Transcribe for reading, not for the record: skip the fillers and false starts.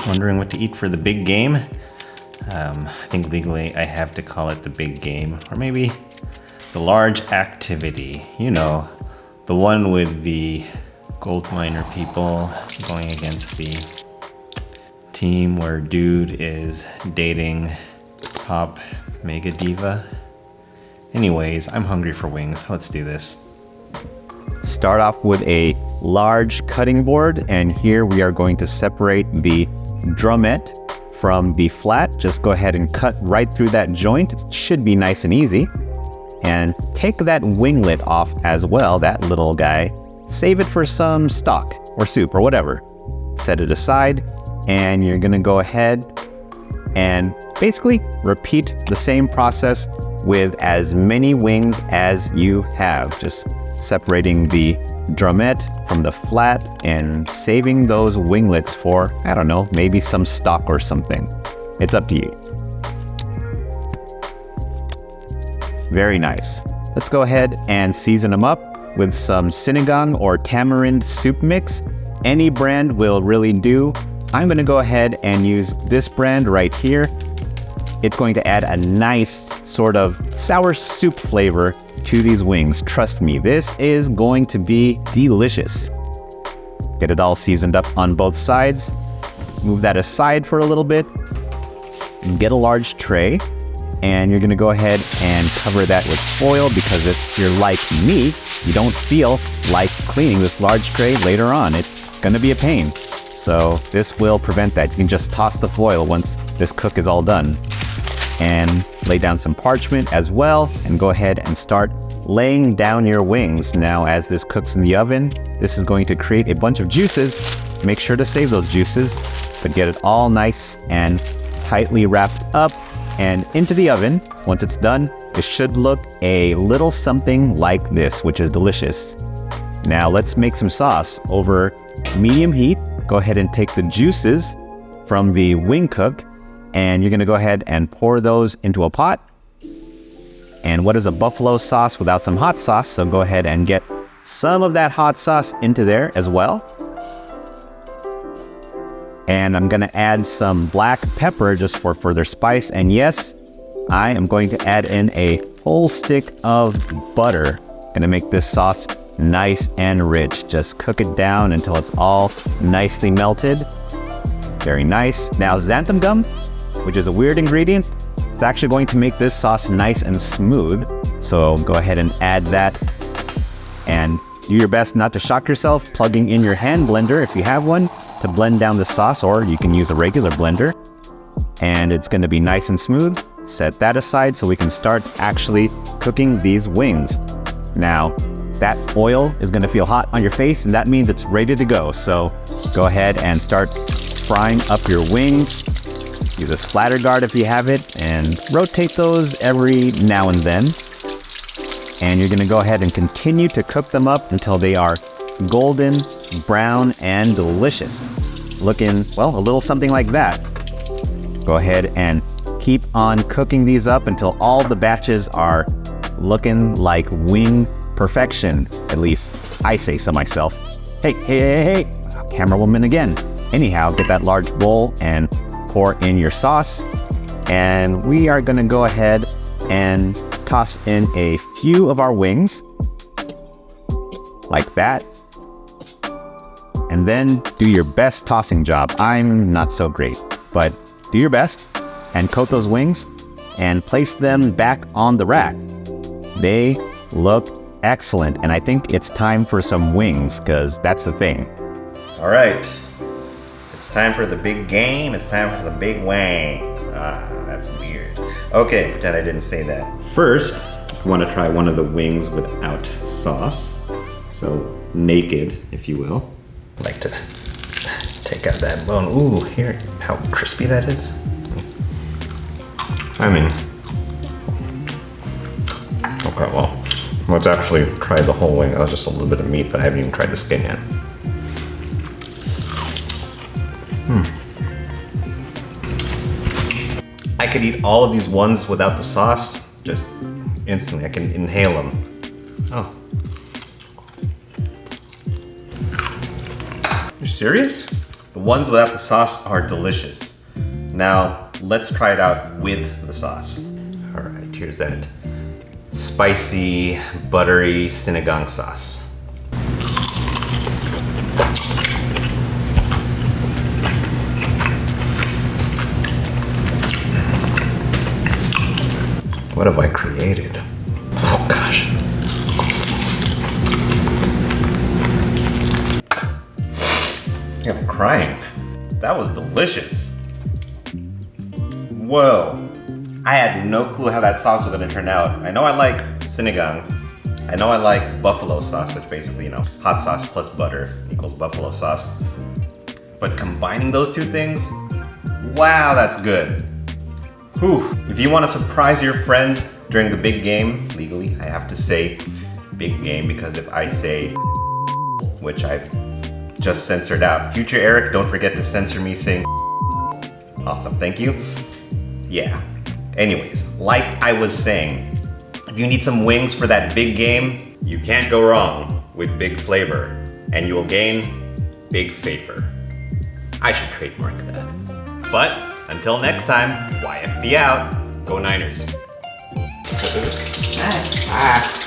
Wondering what to eat for the big game? I think legally I have to call it the big game, or maybe the large activity. You know, the one with the gold miner people going against the team where dude is dating pop mega diva. Anyways, I'm hungry for wings. Let's do this. Start off with a large cutting board, and here we are going to separate the drumette from the flat. Just go ahead and cut right through that joint. It should be nice and easy. And take that winglet off as well, that little guy. Save it for some stock or soup or whatever. Set it aside, and you're gonna go ahead and basically repeat the same process with as many wings as you have. Just separating the drumette from the flat and saving those winglets for, I don't know, maybe some stock or something. It's up to you. Very nice. Let's go ahead and season them up with some sinigang or tamarind soup mix. Any brand will really do. I'm gonna go ahead and use this brand right here. It's going to add a nice sort of sour soup flavor to these wings. Trust me, this is going to be delicious. Get it all seasoned up on both sides. Move that aside for a little bit. Get a large tray, and you're gonna go ahead and cover that with foil, because if you're like me, you don't feel like cleaning this large tray later on. It's gonna be a pain. So this will prevent that. You can just toss the foil once this cook is all done. And lay down some parchment as well, and go ahead and start laying down your wings. Now, as this cooks in the oven, this is going to create a bunch of juices. Make sure to save those juices, but get it all nice and tightly wrapped up and into the oven. Once it's done, it should look a little something like this, which is delicious. Now let's make some sauce. Over medium heat, go ahead and take the juices from the wing cook, and you're gonna go ahead and pour those into a pot. And what is a buffalo sauce without some hot sauce? So go ahead and get some of that hot sauce into there as well. And I'm gonna add some black pepper just for further spice. And yes, I am going to add in a whole stick of butter. Gonna make this sauce nice and rich. Just cook it down until it's all nicely melted. Very nice. Now xanthan gum, which is a weird ingredient, it's actually going to make this sauce nice and smooth. So go ahead and add that, and do your best not to shock yourself, plugging in your hand blender if you have one to blend down the sauce, or you can use a regular blender. And it's gonna be nice and smooth. Set that aside so we can start actually cooking these wings. Now, that oil is gonna feel hot on your face, and that means it's ready to go. So go ahead and start frying up your wings. Use a splatter guard if you have it, and rotate those every now and then. And you're gonna go ahead and continue to cook them up until they are golden, brown, and delicious. Looking, well, a little something like that. Go ahead and keep on cooking these up until all the batches are looking like wing perfection. At least I say so myself. Hey, camera woman again. Anyhow, get that large bowl and pour in your sauce. And we are gonna go ahead and toss in a few of our wings, like that. And then do your best tossing job. I'm not so great, but do your best and coat those wings and place them back on the rack. They look excellent, and I think it's time for some wings, because that's the thing. All right, it's time for the big game. It's time for some big wings. That's weird. Okay, pretend I didn't say that. First, I want to try one of the wings without sauce. So naked, if you will. I like to take out that bone. Ooh, here, how crispy that is. I mean, okay, well, let's actually try the whole wing. That was just a little bit of meat, but I haven't even tried the skin yet. I could eat all of these ones without the sauce, just instantly. I can inhale them. Oh. You're serious? The ones without the sauce are delicious. Now, let's try it out with the sauce. All right, here's that spicy, buttery sinigang sauce. What have I created? Oh gosh. Yeah, I'm crying. That was delicious. Whoa. I had no clue how that sauce was gonna turn out. I know I like sinigang. I know I like buffalo sauce, which basically, hot sauce plus butter equals buffalo sauce. But combining those two things, wow, that's good. Whew. If you want to surprise your friends during the big game, legally, I have to say big game, because if I say which I've just censored out. Future Eric, don't forget to censor me saying awesome, thank you. Yeah. Anyways, like I was saying, if you need some wings for that big game, you can't go wrong with big flavor, and you will gain big favor. I should trademark that. But until next time, YFB out. Go Niners. Nice. Ah.